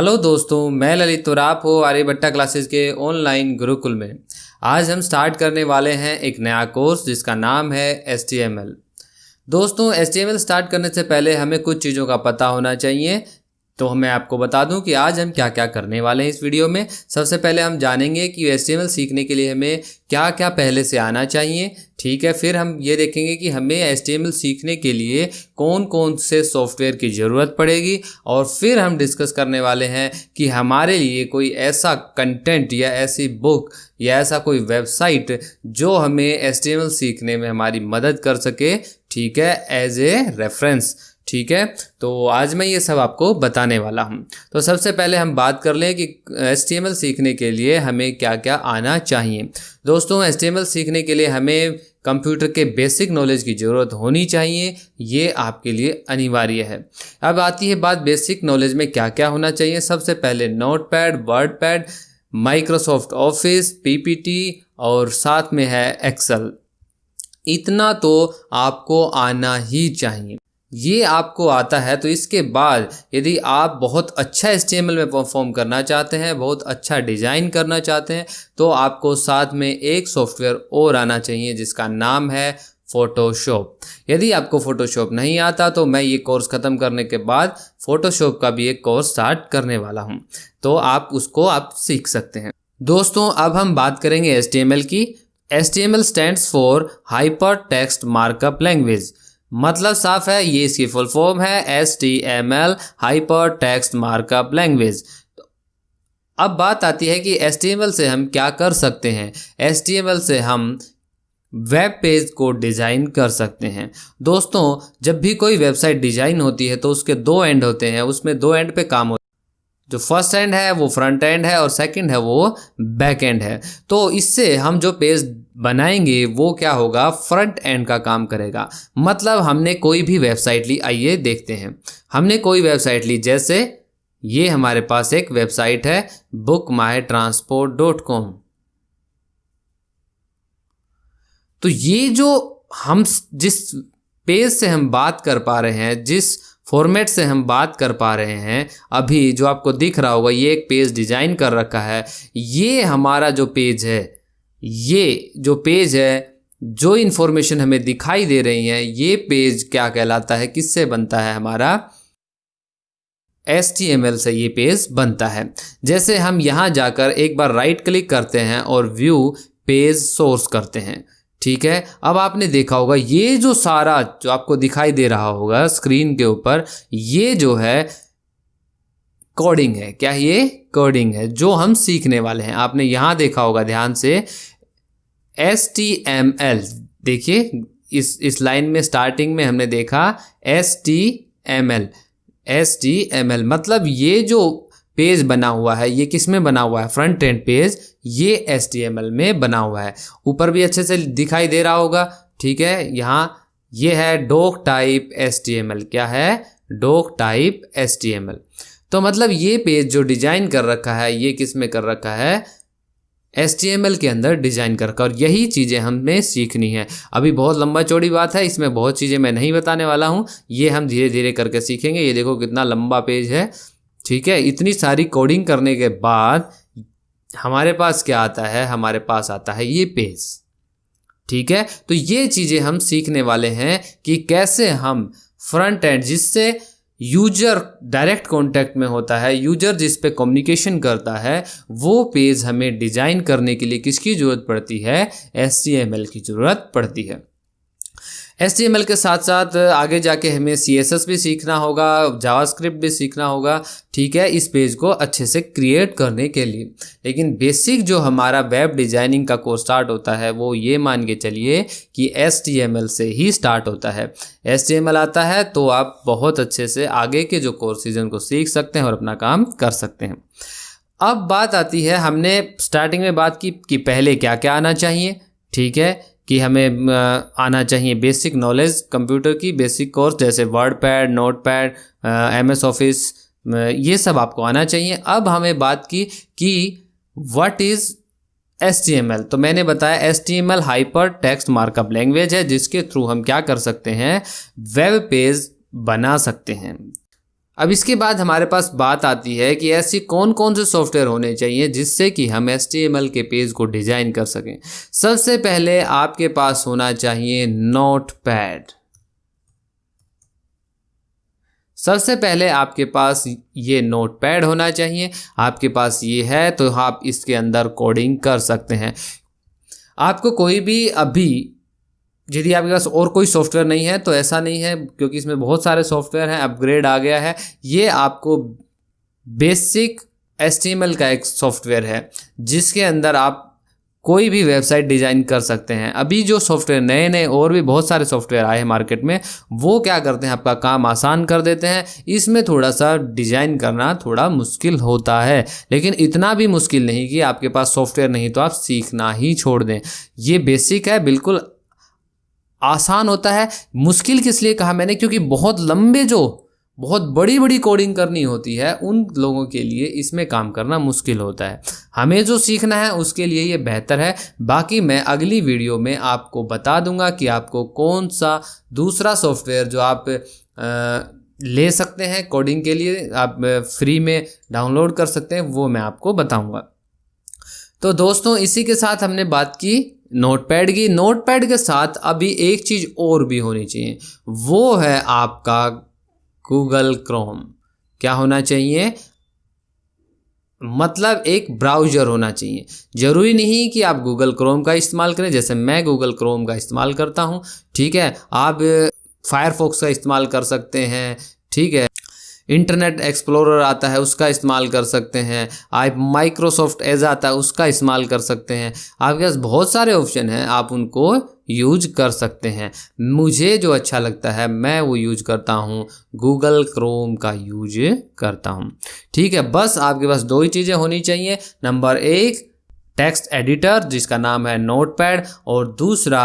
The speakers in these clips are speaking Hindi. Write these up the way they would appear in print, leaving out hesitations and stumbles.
हेलो दोस्तों, मैं ललित और आप हो आर्यभट्टा क्लासेस के ऑनलाइन गुरुकुल में। आज हम स्टार्ट करने वाले हैं एक नया कोर्स जिसका नाम है HTML। दोस्तों, HTML स्टार्ट करने से पहले हमें कुछ चीज़ों का पता होना चाहिए। तो मैं आपको बता दूं कि आज हम क्या क्या करने वाले हैं इस वीडियो में। सबसे पहले हम जानेंगे कि HTML सीखने के लिए हमें क्या क्या पहले से आना चाहिए। ठीक है, फिर हम ये देखेंगे कि हमें HTML सीखने के लिए कौन कौन से सॉफ्टवेयर की ज़रूरत पड़ेगी, और फिर हम डिस्कस करने वाले हैं कि हमारे लिए कोई ऐसा कंटेंट या ऐसी बुक या ऐसा कोई वेबसाइट जो हमें HTML सीखने में हमारी मदद कर सके। ठीक है, एज ए रेफरेंस। ठीक है, तो आज मैं ये सब आपको बताने वाला हूँ। तो सबसे पहले हम बात कर लें कि HTML सीखने के लिए हमें क्या क्या आना चाहिए। दोस्तों, HTML सीखने के लिए हमें कंप्यूटर के बेसिक नॉलेज की ज़रूरत होनी चाहिए, ये आपके लिए अनिवार्य है। अब आती है बात बेसिक नॉलेज में क्या क्या होना चाहिए। सबसे पहले notepad, WordPad, Microsoft office, PPT और साथ में है एक्सेल। इतना तो आपको आना ही चाहिए। ये आपको आता है तो इसके बाद यदि आप बहुत अच्छा HTML में परफॉर्म करना चाहते हैं, बहुत अच्छा डिज़ाइन करना चाहते हैं, तो आपको साथ में एक सॉफ्टवेयर और आना चाहिए जिसका नाम है फोटोशॉप। यदि आपको फोटोशॉप नहीं आता तो मैं ये कोर्स ख़त्म करने के बाद फोटोशॉप का भी एक कोर्स स्टार्ट करने वाला हूँ, तो आप सीख सकते हैं। दोस्तों, अब हम बात करेंगे HTML की। HTML stands for hyper text markup language. मतलब साफ है, ये इसकी फुल फॉर्म है HTML, hyper text markup language. अब बात आती है कि HTML से हम क्या कर सकते हैं। HTML से हम वेब पेज को डिज़ाइन कर सकते हैं। दोस्तों, जब भी कोई वेबसाइट डिज़ाइन होती है तो उसके दो एंड होते हैं, उसमें दो एंड पे काम होता है। जो फर्स्ट एंड है वो फ्रंट एंड है और सेकंड है वो बैक एंड है। तो इससे हम जो पेज बनाएंगे वो क्या होगा, फ्रंट एंड का काम करेगा। मतलब हमने कोई भी वेबसाइट ली, आइए देखते हैं। हमने कोई वेबसाइट ली, जैसे ये हमारे पास एक वेबसाइट है bookmytransport.com। तो ये जो हम जिस पेज से हम बात कर पा रहे हैं, जिस फॉर्मेट से हम बात कर पा रहे हैं, अभी जो आपको दिख रहा होगा ये एक पेज डिज़ाइन कर रखा है। ये हमारा जो पेज है, ये जो पेज है, जो इन्फॉर्मेशन हमें दिखाई दे रही है, ये पेज क्या कहलाता है, किससे बनता है, हमारा HTML से ये पेज बनता है। जैसे हम यहाँ जाकर एक बार राइट क्लिक करते हैं और व्यू पेज सोर्स करते हैं। ठीक है, अब आपने देखा होगा ये जो सारा जो आपको दिखाई दे रहा होगा स्क्रीन के ऊपर, ये जो है कोडिंग है। क्या ये कोडिंग है जो हम सीखने वाले हैं। आपने यहाँ देखा होगा ध्यान से HTML। देखिए इस लाइन में स्टार्टिंग में हमने देखा HTML मतलब ये जो पेज बना हुआ है ये किस में बना हुआ है, फ्रंट एंड पेज, ये HTML में बना हुआ है। ऊपर भी अच्छे से दिखाई दे रहा होगा। ठीक है, यहाँ ये है डॉक टाइप HTML। क्या है, डॉक टाइप HTML। तो मतलब ये पेज जो डिजाइन कर रखा है ये किस में कर रखा है, HTML के अंदर डिजाइन कर रखा है। और यही चीज़ें हमें सीखनी है। अभी बहुत लंबा चौड़ी बात है, इसमें बहुत चीज़ें मैं नहीं बताने वाला हूँ, ये हम धीरे धीरे करके सीखेंगे। ये देखो कितना लंबा पेज है। ठीक है, इतनी सारी कोडिंग करने के बाद हमारे पास क्या आता है, हमारे पास आता है ये पेज। ठीक है, तो ये चीज़ें हम सीखने वाले हैं कि कैसे हम फ्रंट एंड, जिससे यूजर डायरेक्ट कांटेक्ट में होता है, यूजर जिस पे कम्युनिकेशन करता है, वो पेज हमें डिज़ाइन करने के लिए किसकी ज़रूरत पड़ती है, HTML की ज़रूरत पड़ती है। HTML के साथ साथ आगे जाके हमें CSS भी सीखना होगा, जावास्क्रिप्ट भी सीखना होगा। ठीक है, इस पेज को अच्छे से क्रिएट करने के लिए। लेकिन बेसिक जो हमारा वेब डिज़ाइनिंग का कोर्स स्टार्ट होता है वो ये मान के चलिए कि HTML से ही स्टार्ट होता है। HTML आता है तो आप बहुत अच्छे से आगे के जो कोर्सेज हैं उनको सीख सकते हैं और अपना काम कर सकते हैं। अब बात आती है, हमने स्टार्टिंग में बात की कि पहले क्या क्या आना चाहिए। ठीक है, कि हमें आना चाहिए बेसिक नॉलेज कंप्यूटर की, बेसिक कोर्स जैसे वर्डपैड, नोटपैड, MS ऑफिस, ये सब आपको आना चाहिए। अब हमें बात की कि व्हाट इज़ HTML। तो मैंने बताया HTML hyper text markup language है जिसके थ्रू हम क्या कर सकते हैं, वेब पेज बना सकते हैं। अब इसके बाद हमारे पास बात आती है कि ऐसी कौन कौन से सॉफ्टवेयर होने चाहिए जिससे कि हम HTML के पेज को डिज़ाइन कर सकें। सबसे पहले आपके पास होना चाहिए नोटपैड। सबसे पहले आपके पास ये नोटपैड होना चाहिए। आपके पास ये है तो आप इसके अंदर कोडिंग कर सकते हैं। आपको कोई भी अभी यदि आपके पास और कोई सॉफ्टवेयर नहीं है तो ऐसा नहीं है, क्योंकि इसमें बहुत सारे सॉफ्टवेयर हैं, अपग्रेड आ गया है। ये आपको बेसिक HTML का एक सॉफ्टवेयर है जिसके अंदर आप कोई भी वेबसाइट डिज़ाइन कर सकते हैं। अभी जो सॉफ्टवेयर नए नए और भी बहुत सारे सॉफ्टवेयर आए हैं मार्केट में, वो क्या करते हैं, आपका काम आसान कर देते हैं। इसमें थोड़ा सा डिज़ाइन करना थोड़ा मुश्किल होता है, लेकिन इतना भी मुश्किल नहीं कि आपके पास सॉफ्टवेयर नहीं तो आप सीखना ही छोड़ दें। ये बेसिक है, बिल्कुल आसान होता है। मुश्किल किस लिए कहा मैंने, क्योंकि बहुत लंबे जो बहुत बड़ी बड़ी कोडिंग करनी होती है उन लोगों के लिए इसमें काम करना मुश्किल होता है। हमें जो सीखना है उसके लिए ये बेहतर है। बाकी मैं अगली वीडियो में आपको बता दूंगा कि आपको कौन सा दूसरा सॉफ्टवेयर जो आप ले सकते हैं कोडिंग के लिए, आप फ्री में डाउनलोड कर सकते हैं, वो मैं आपको बताऊंगा। तो दोस्तों इसी के साथ हमने बात की नोटपैड की। नोटपैड के साथ अभी एक चीज़ और भी होनी चाहिए, वो है आपका गूगल क्रोम। क्या होना चाहिए, मतलब एक ब्राउज़र होना चाहिए। ज़रूरी नहीं कि आप गूगल क्रोम का इस्तेमाल करें, जैसे मैं गूगल क्रोम का इस्तेमाल करता हूं, ठीक है। आप फायरफॉक्स का इस्तेमाल कर सकते हैं, ठीक है। इंटरनेट एक्सप्लोरर आता है उसका इस्तेमाल कर सकते हैं। आप माइक्रोसॉफ्ट एज आता है उसका इस्तेमाल कर सकते हैं। आपके पास बहुत सारे ऑप्शन हैं, आप उनको यूज कर सकते हैं। मुझे जो अच्छा लगता है मैं वो यूज करता हूँ, गूगल क्रोम का यूज करता हूँ, ठीक है। बस आपके पास दो ही चीज़ें होनी चाहिए। नंबर 1 टेक्स्ट एडिटर जिसका नाम है नोटपैड, और दूसरा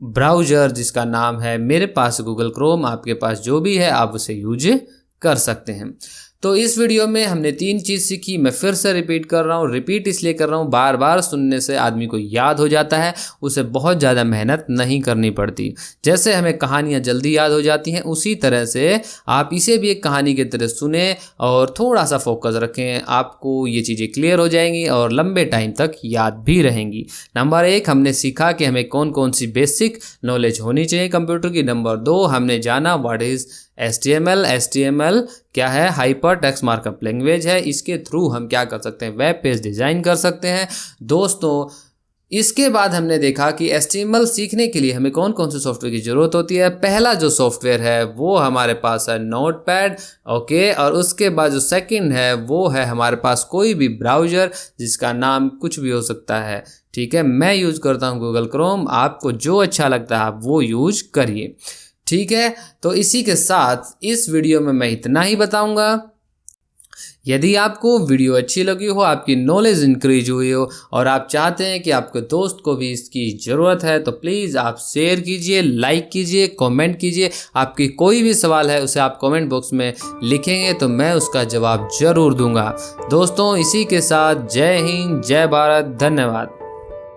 ब्राउज़र जिसका नाम है मेरे पास गूगल क्रोम। आपके पास जो भी है आप उसे यूज कर सकते हैं। तो इस वीडियो में हमने 3 चीज़ सीखी। मैं फिर से रिपीट कर रहा हूँ, रिपीट इसलिए कर रहा हूँ, बार बार सुनने से आदमी को याद हो जाता है, उसे बहुत ज़्यादा मेहनत नहीं करनी पड़ती। जैसे हमें कहानियाँ जल्दी याद हो जाती हैं, उसी तरह से आप इसे भी एक कहानी की तरह सुने और थोड़ा सा फोकस रखें, आपको ये चीज़ें क्लियर हो जाएंगी और लंबे टाइम तक याद भी रहेंगी। नंबर 1 हमने सीखा कि हमें कौन कौन सी बेसिक नॉलेज होनी चाहिए कंप्यूटर की। नंबर 2 हमने जाना व्हाट इज़ HTML। HTML क्या है, हाइपर टेक्स्ट मार्कअप लैंग्वेज है। इसके थ्रू हम क्या कर सकते हैं, वेब पेज डिज़ाइन कर सकते हैं। दोस्तों इसके बाद हमने देखा कि HTML सीखने के लिए हमें कौन कौन से सॉफ्टवेयर की ज़रूरत होती है। पहला जो सॉफ्टवेयर है वो हमारे पास है नोटपैड, ओके। और उसके बाद जो सेकंड है वो है हमारे पास कोई भी ब्राउज़र जिसका नाम कुछ भी हो सकता है, ठीक है। मैं यूज़ करता हूँ गूगल क्रोम, आपको जो अच्छा लगता है आप वो यूज करिए, ठीक है। तो इसी के साथ इस वीडियो में मैं इतना ही बताऊंगा। यदि आपको वीडियो अच्छी लगी हो, आपकी नॉलेज इंक्रीज हुई हो और आप चाहते हैं कि आपके दोस्त को भी इसकी ज़रूरत है, तो प्लीज़ आप शेयर कीजिए, लाइक कीजिए, कमेंट कीजिए। आपकी कोई भी सवाल है उसे आप कमेंट बॉक्स में लिखेंगे तो मैं उसका जवाब ज़रूर दूंगा। दोस्तों इसी के साथ जय हिंद, जय भारत, धन्यवाद।